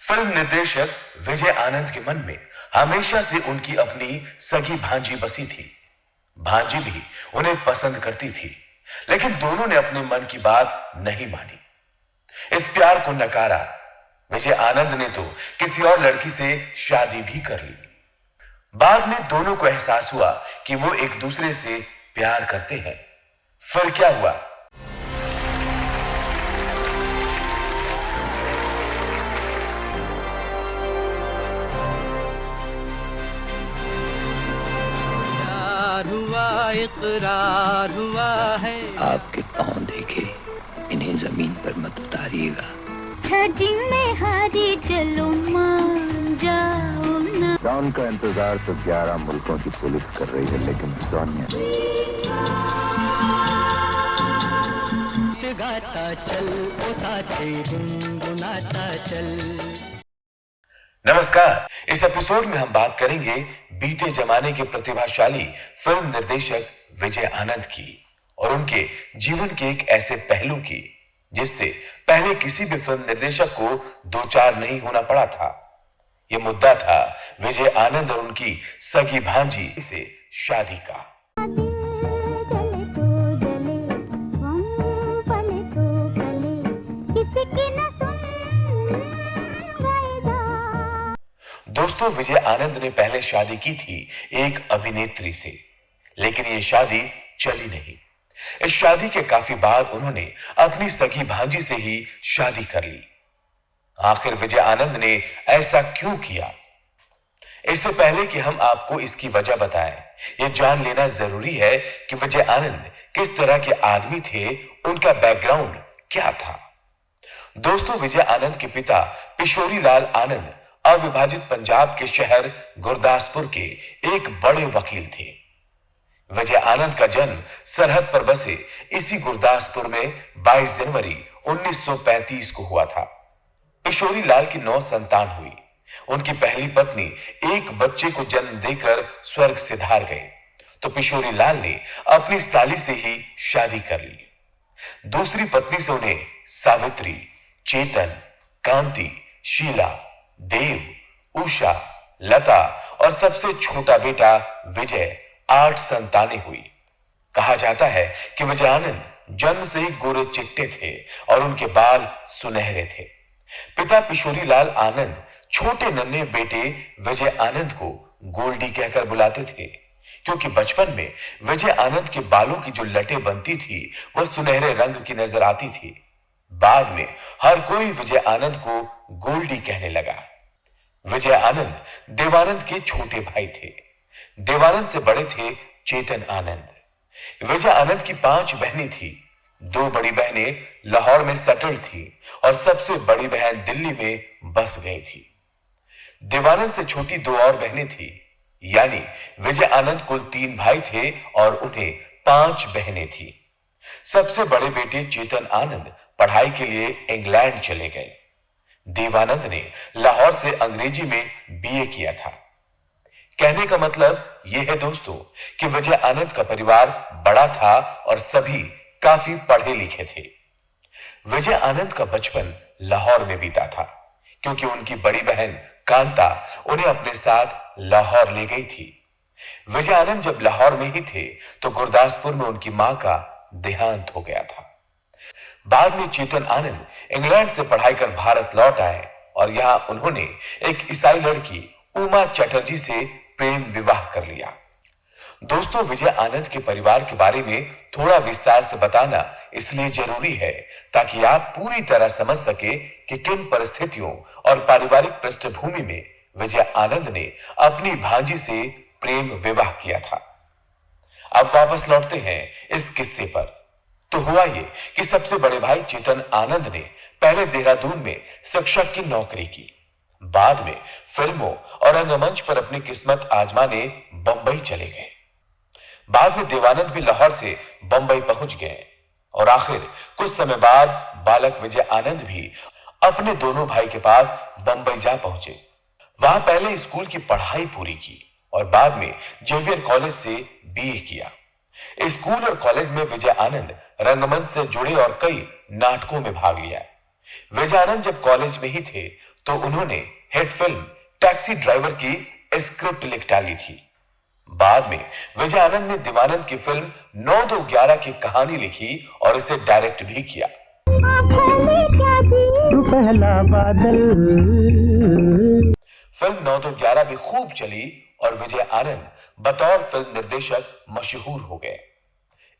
Film निर्देशक विजय आनंद के मन में हमेशा से उनकी अपनी सगी भांजी बसी थी। भांजी भी उन्हें पसंद करती थी, लेकिन दोनों ने अपने मन की बात नहीं मानी। इस प्यार को नकारा। विजय आनंद ने तो किसी और लड़की से शादी भी कर ली। बाद में दोनों को एहसास हुआ कि वो एक दूसरे से प्यार करते हैं। फिर क्या हुआ? हुआ इकरार हुआ है। आपके पांव देखे, इन्हें जमीन पर मत उतारिएगा। छजी में हारी चलो मान जाओ ना। डॉन का इंतजार तो 11 मुल्कों की पुलिस कर रही है, लेकिन सोनिया गाता चल ओ साथी गुनगुनाता चल। नमस्कार। इस एपिसोड में हम बात करेंगे बीते जमाने के प्रतिभाशाली फिल्म निर्देशक विजय आनंद की और उनके जीवन के एक ऐसे पहलू की जिससे पहले किसी भी फिल्म निर्देशक को दो चार नहीं होना पड़ा था। यह मुद्दा था विजय आनंद और उनकी सगी भांजी से शादी का। दोस्तों, विजय आनंद ने पहले शादी की थी एक अभिनेत्री से, लेकिन यह शादी चली नहीं। इस शादी के काफी बाद उन्होंने अपनी सगी भांजी से ही शादी कर ली। आखिर विजय आनंद ने ऐसा क्यों किया? इससे पहले कि हम आपको इसकी वजह बताएं, यह जान लेना जरूरी है कि विजय आनंद किस तरह के आदमी थे, उनका बैकग्राउंड क्या था। दोस्तों, विजय आनंद के पिता पिशोरी लाल आनंद अविभाजित पंजाब के शहर गुरदासपुर के एक बड़े वकील थे। विजय आनंद का जन्म सरहद पर बसे इसी गुरदासपुर में 22 जनवरी 1935 को हुआ था। पिशोरी लाल की 9 संतान हुई। उनकी पहली पत्नी एक बच्चे को जन्म देकर स्वर्ग सिधार गए, तो पिशोरी लाल ने अपनी साली से ही शादी कर ली। दूसरी पत्नी से उन्हें सावित्री, चेतन, कांति, शीला, देव, उषा, लता और सबसे छोटा बेटा विजय 8 संतानें हुई। कहा जाता है कि विजय आनंद जन्म से ही गोरे चिट्टे थे और उनके बाल सुनहरे थे। पिता पिशोरी लाल आनंद छोटे नन्हे बेटे विजय आनंद को गोल्डी कहकर बुलाते थे, क्योंकि बचपन में विजय आनंद के बालों की जो लटें बनती थी वह सुनहरे रंग की नजर आती थी। बाद में हर कोई विजय आनंद को गोल्डी कहने लगा। विजय आनंद देवानंद के छोटे भाई थे। देवानंद से बड़े थे चेतन आनंद। विजय आनंद की 5 बहनें थी। 2 बड़ी बहनें लाहौर में सेटल थी और सबसे बड़ी बहन दिल्ली में बस गई थी। देवानंद से छोटी 2 और बहनें थी, यानी विजय आनंद कुल 3 भाई थे और उन्हें 5 बहनें थी। सबसे बड़े बेटे चेतन आनंद पढ़ाई के लिए इंग्लैंड चले गए। देवानंद ने लाहौर से अंग्रेजी में बीए किया था। कहने का मतलब यह है दोस्तों कि विजय आनंद का परिवार बड़ा था और सभी काफी पढ़े लिखे थे। विजय आनंद का बचपन लाहौर में बीता था, क्योंकि उनकी बड़ी बहन कांता उन्हें अपने साथ लाहौर ले गई थी। विजय आनंद जब लाहौर में ही थे तो गुरदासपुर में उनकी मां का देहांत हो गया था। बाद में चेतन आनंद इंग्लैंड से पढ़ाई कर भारत लौट आए और यहां उन्होंने एक ईसाई लड़की उमा चटर्जी से प्रेम विवाह कर लिया। दोस्तों, विजय आनंद के परिवार के बारे में थोड़ा विस्तार से बताना इसलिए जरूरी है ताकि आप पूरी तरह समझ सके कि किन परिस्थितियों और पारिवारिक पृष्ठभूमि में विजय आनंद ने अपनी भांजी से प्रेम विवाह किया था। अब वापस लौटते हैं इस किस्से पर। तो हुआ ये कि सबसे बड़े भाई चेतन आनंद ने पहले देहरादून में शिक्षक की नौकरी की। बाद में फिल्मों और रंगमंच पर अपनी किस्मत आजमाने बंबई चले गए। बाद में देवानंद भी लाहौर से बंबई पहुंच गए और आखिर कुछ समय बाद बालक विजय आनंद भी अपने दोनों भाई के पास बंबई जा पहुंचे। वहां पहले स्कूल की पढ़ाई पूरी की और बाद में जेवियर कॉलेज से बीए किया। स्कूल और कॉलेज में विजय आनंद रंगमंच से जुड़े और कई नाटकों में भाग लिया। विजय आनंद जब कॉलेज में ही थे तो उन्होंने हिट फिल्म टैक्सी ड्राइवर की स्क्रिप्ट लिख डाली थी। बाद में विजय आनंद ने देवानंद की फिल्म 9-2-11 की कहानी लिखी और इसे डायरेक्ट भी किया। पहला बादल। फिल्म 9-2-11 भी खूब चली और विजय आनंद बतौर फिल्म निर्देशक मशहूर हो गए।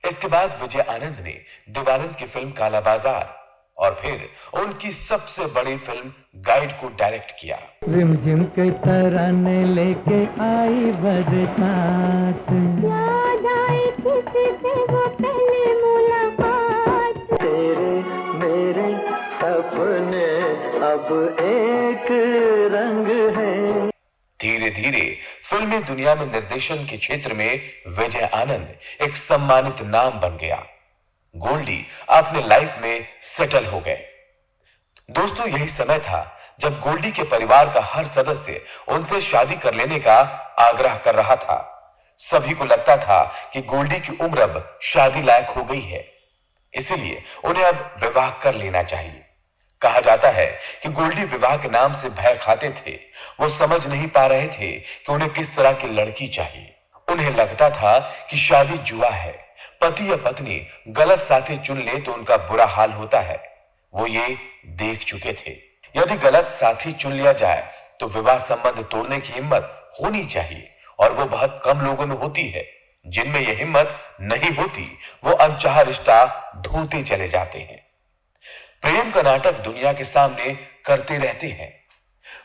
इसके बाद विजय आनंद ने देवानंद की फिल्म काला बाजार और फिर उनकी सबसे बड़ी फिल्म गाइड को डायरेक्ट किया। रिमझिम के तराने लेके आई बरसात, याद आई किसी से वो पहली मुलाकात। तेरे मेरे सपने अब एक रंग है। धीरे धीरे फिल्मी दुनिया में निर्देशन के क्षेत्र में विजय आनंद एक सम्मानित नाम बन गया। गोल्डी अपने लाइफ में सेटल हो गए। दोस्तों, यही समय था जब गोल्डी के परिवार का हर सदस्य उनसे शादी कर लेने का आग्रह कर रहा था। सभी को लगता था कि गोल्डी की उम्र अब शादी लायक हो गई है, इसीलिए उन्हें अब विवाह कर लेना चाहिए। कहा जाता है कि गोल्डी विवाह के नाम से भय खाते थे। वो समझ नहीं पा रहे थे कि उन्हें किस तरह की लड़की चाहिए। उन्हें लगता था कि शादी जुआ है, पति या पत्नी गलत साथी चुन ले तो उनका बुरा हाल होता है। वो ये देख चुके थे। यदि गलत साथी चुन लिया जाए तो विवाह संबंध तोड़ने की हिम्मत होनी चाहिए और वो बहुत कम लोगों में होती है। जिनमें यह हिम्मत नहीं होती वो अनचाहा रिश्ता ढूंढते चले जाते हैं। प्रेम का नाटक दुनिया के सामने करते रहते हैं।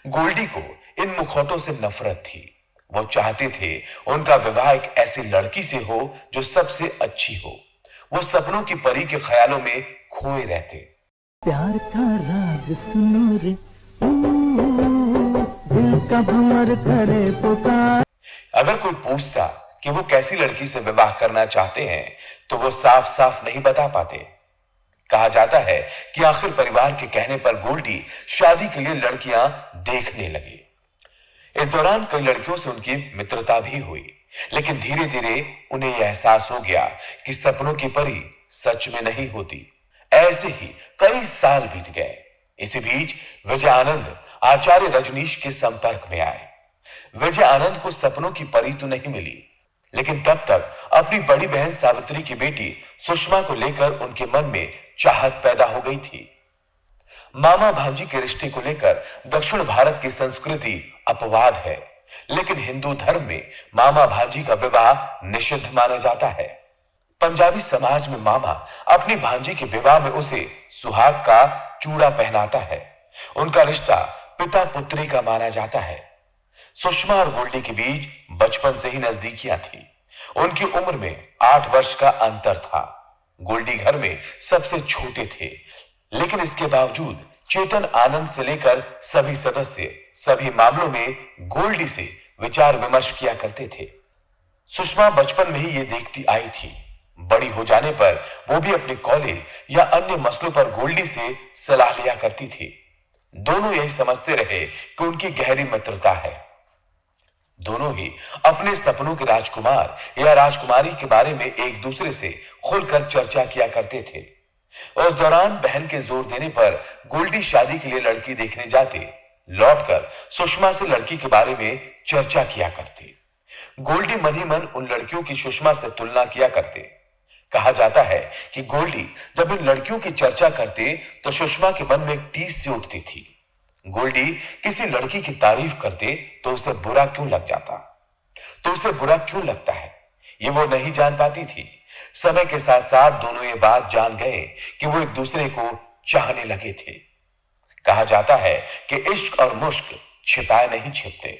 गोल्डी को इन मुखौटों से नफरत थी। वो चाहते थे उनका विवाह एक ऐसी लड़की से हो जो सबसे अच्छी हो। वो सपनों की परी के ख्यालों में खोए रहते। प्यार का राज सुनो रे, दिल का भंवर करे पुकार। अगर कोई पूछता कि वो कैसी लड़की से विवाह करना चाहते हैं तो वो साफ साफ नहीं बता पाते। कहा जाता है कि आखिर परिवार के कहने पर गोल्डी शादी के लिए लड़कियां देखने लगे। इस दौरान कई लड़कियों से उनकी मित्रता भी हुई, लेकिन धीरे धीरे उन्हें यह एहसास हो गया कि सपनों की परी सच में नहीं होती। ऐसे ही कई साल बीत गए। इसी बीच विजय आनंद आचार्य रजनीश के संपर्क में आए। विजय आनंद को सपनों की परी तो नहीं मिली, लेकिन तब तक अपनी बड़ी बहन सावित्री की बेटी सुषमा को लेकर उनके मन में चाहत पैदा हो गई थी। मामा भांजी के रिश्ते को लेकर दक्षिण भारत की संस्कृति अपवाद है, लेकिन हिंदू धर्म में मामा भांजी का विवाह निषिद्ध माना जाता है। पंजाबी समाज में मामा अपनी भांजी के विवाह में उसे सुहाग का चूड़ा पहनाता है। उनका रिश्ता पिता पुत्री का माना जाता है। सुषमा और गोल्डी के बीच बचपन से ही नजदीकियां थी। उनकी उम्र में 8 वर्ष का अंतर था। गोल्डी घर में सबसे छोटे थे, लेकिन इसके बावजूद चेतन आनंद से लेकर सभी सदस्य सभी मामलों में गोल्डी से विचार विमर्श किया करते थे। सुषमा बचपन में ही ये देखती आई थी। बड़ी हो जाने पर वो भी अपने कॉलेज या अन्य मसलों पर गोल्डी से सलाह लिया करती थी। दोनों यही समझते रहे कि उनकी गहरी मित्रता है। दोनों ही अपने सपनों के राजकुमार या राजकुमारी के बारे में एक दूसरे से खुलकर चर्चा किया करते थे। उस दौरान बहन के जोर देने पर गोल्डी शादी के लिए लड़की देखने जाते, लौटकर सुषमा से लड़की के बारे में चर्चा किया करते। गोल्डी मन ही मन उन लड़कियों की सुषमा से तुलना किया करते। कहा जाता है कि गोल्डी जब इन लड़कियों की चर्चा करते तो सुषमा के मन में एक टीस सी उठती थी। गोल्डी किसी लड़की की तारीफ करते तो उसे बुरा क्यों लग जाता, तो उसे बुरा क्यों लगता है, ये वो नहीं जान पाती थी। समय के साथ साथ दोनों ये बात जान गए कि वो एक दूसरे को चाहने लगे थे। कहा जाता है कि इश्क और मुश्क छिपाए नहीं छिपते।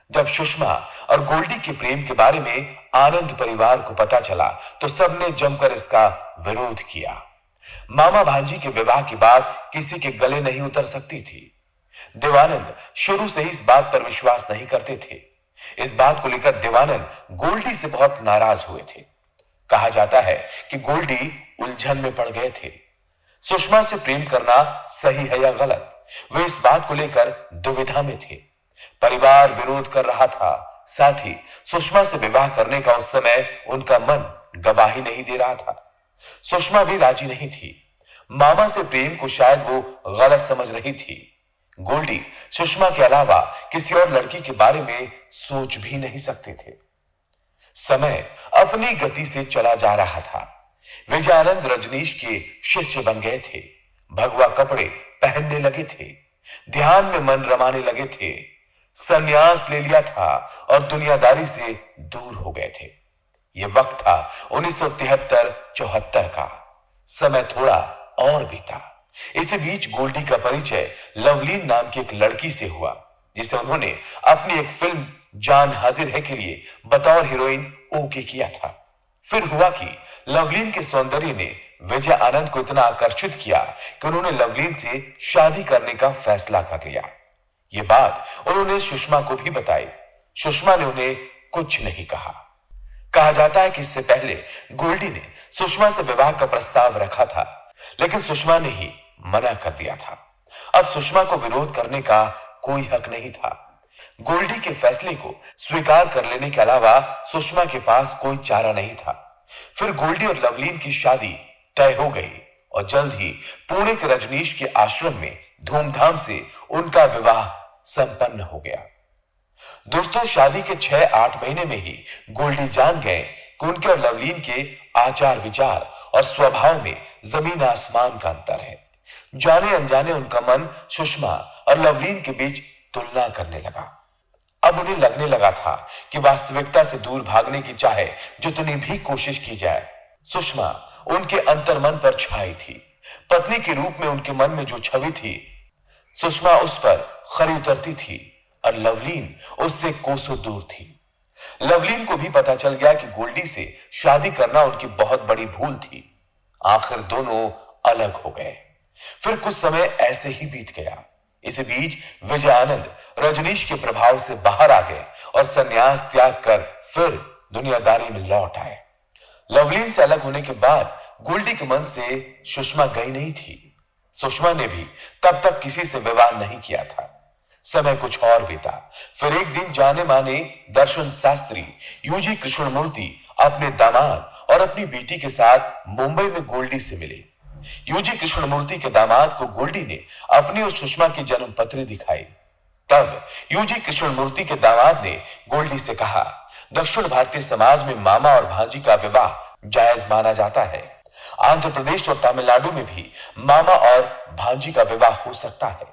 जब सुषमा और गोल्डी के प्रेम के बारे में आनंद परिवार को पता चला तो सबने जमकर इसका विरोध किया। मामा भांजी के विवाह की बात किसी के गले नहीं उतर सकती थी। देवानंद शुरू से ही इस बात पर विश्वास नहीं करते थे। इस बात को लेकर देवानंद गोल्डी से बहुत नाराज हुए थे। कहा जाता है कि गोल्डी उलझन में पड़ गए थे। सुषमा से प्रेम करना सही है या गलत, वे इस बात को लेकर दुविधा में थे। परिवार विरोध कर रहा था, साथ ही सुषमा से विवाह करने का उस समय उनका मन गवाही नहीं दे रहा था। सुषमा भी राजी नहीं थी। मामा से प्रेम को शायद वो गलत समझ रही थी। गोल्डी सुषमा के अलावा किसी और लड़की के बारे में सोच भी नहीं सकते थे। समय अपनी गति से चला जा रहा था। विजय आनंद रजनीश के शिष्य बन गए थे, भगवा कपड़े पहनने लगे थे, ध्यान में मन रमाने लगे थे, संन्यास ले लिया था और दुनियादारी से दूर हो गए थे। यह वक्त था 1973-74 का। समय थोड़ा और बीता। इसी बीच गोल्डी का परिचय लवलीन नाम की एक लड़की से हुआ, जिसे उन्होंने अपनी एक फिल्म जान हाजिर है के लिए बतौर हीरोइन ओके किया था। फिर हुआ कि लवलीन के सौंदर्य ने विजय आनंद को इतना आकर्षित किया कि उन्होंने लवलीन से शादी करने का फैसला कर लिया। ये बात उन्होंने सुषमा को भी बताई। सुषमा ने उन्हें कुछ नहीं कहा। कहा जाता है कि इससे पहले गोल्डी ने सुषमा से विवाह का प्रस्ताव रखा था, लेकिन सुषमा ने ही मना कर दिया था। अब सुषमा को विरोध करने का कोई हक नहीं था। गोल्डी के फैसले को स्वीकार कर लेने के अलावा सुषमा के पास कोई चारा नहीं था। फिर गोल्डी और लवलीन की शादी तय हो गई और जल्द ही पुणे के रजनीश के आश्रम में धूमधाम से उनका विवाह संपन्न हो गया। दोस्तों, शादी के 6-8 महीने में ही गोल्डी जान गए कि उनके और लवलीन के आचार विचार और स्वभाव में जमीन आसमान का अंतर है। जाने अनजाने उनका मन सुषमा और लवलीन के बीच तुलना करने लगा। अब उन्हें लगने लगा था कि वास्तविकता से दूर भागने की चाहे जितनी भी कोशिश की जाए, सुषमा उनके अंतर्मन पर छाई थी। पत्नी के रूप में उनके मन में जो छवि थी, सुषमा उस पर खरी उतरती थी और लवलीन उससे कोसों दूर थी। लवलीन को भी पता चल गया कि गोल्डी से शादी करना उनकी बहुत बड़ी भूल थी। आखिर दोनों अलग हो गए। फिर कुछ समय ऐसे ही बीत गया। इस बीच विजय आनंद रजनीश के प्रभाव से बाहर आ गए और संन्यास त्याग कर फिर दुनियादारी में लौट आए। लवलीन से अलग होने के बाद गोल्डी के मन से सुषमा गई नहीं थी। सुषमा ने भी तब तक किसी से विवाह नहीं किया था। समय कुछ और बीता। फिर एक दिन जाने माने दर्शन शास्त्री यूजी कृष्णमूर्ति अपने दामाद और अपनी बेटी के साथ मुंबई में गोल्डी से मिले। यूजी कृष्णमूर्ति के दामाद को गोल्डी ने अपनी और सुषमा की जन्म पत्री दिखाई। तब यूजी कृष्णमूर्ति के दामाद ने गोल्डी से कहा, दक्षिण भारतीय समाज में मामा और भांजी का विवाह जायज माना जाता है। आंध्र प्रदेश और तमिलनाडु में भी मामा और भांजी का विवाह हो सकता है।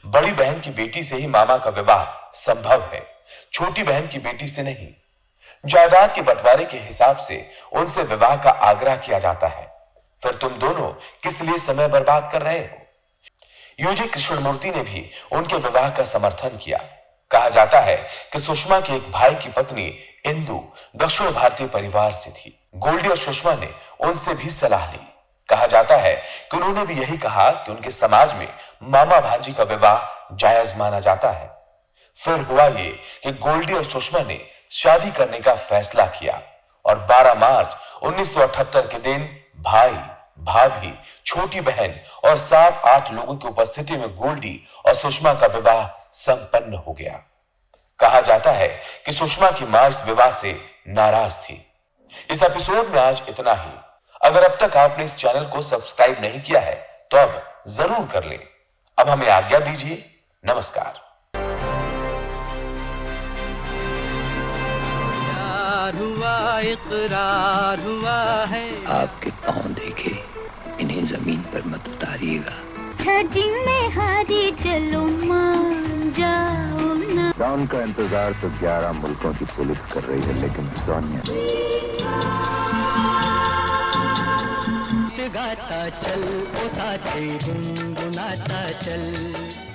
बड़ी बहन की बेटी से ही मामा का विवाह संभव है, छोटी बहन की बेटी से नहीं। जायदाद के बंटवारे के हिसाब से उनसे विवाह का आग्रह किया जाता है। फिर तुम दोनों किस लिए समय बर्बाद कर रहे हो? यूजी कृष्णमूर्ति ने भी उनके विवाह का समर्थन किया। कहा जाता है कि सुषमा के एक भाई की पत्नी इंदु दक्षिण भारतीय परिवार से थी। गोल्डी और सुषमा ने उनसे भी सलाह ली। कहा जाता है कि उन्होंने भी यही कहा कि उनके समाज में मामा भांजी का विवाह जायज माना जाता है। फिर हुआ ये कि गोल्डी और सुषमा ने शादी करने का फैसला किया और 12 मार्च 1978 के दिन भाई, भाभी, छोटी बहन और 7-8 लोगों की उपस्थिति में गोल्डी और सुषमा का विवाह संपन्न हो गया। कहा जाता है कि सुषमा की मां इस विवाह से नाराज थी। इस एपिसोड में आज इतना ही। अगर अब तक आपने इस चैनल को सब्सक्राइब नहीं किया है तो अब जरूर कर लें। अब हमें आज्ञा दीजिए। नमस्कार। प्यार हुआ, इकरार हुआ है। आपके पांव देखे, इन्हें जमीन पर मत उतारिएगा। छजी में हारी चलो मान जाओ ना। डॉन का इंतजार तो 11 मुल्कों की पुलिस कर रही है, लेकिन सोनिया गाता चल ओ साथी गुनगुनाता चल।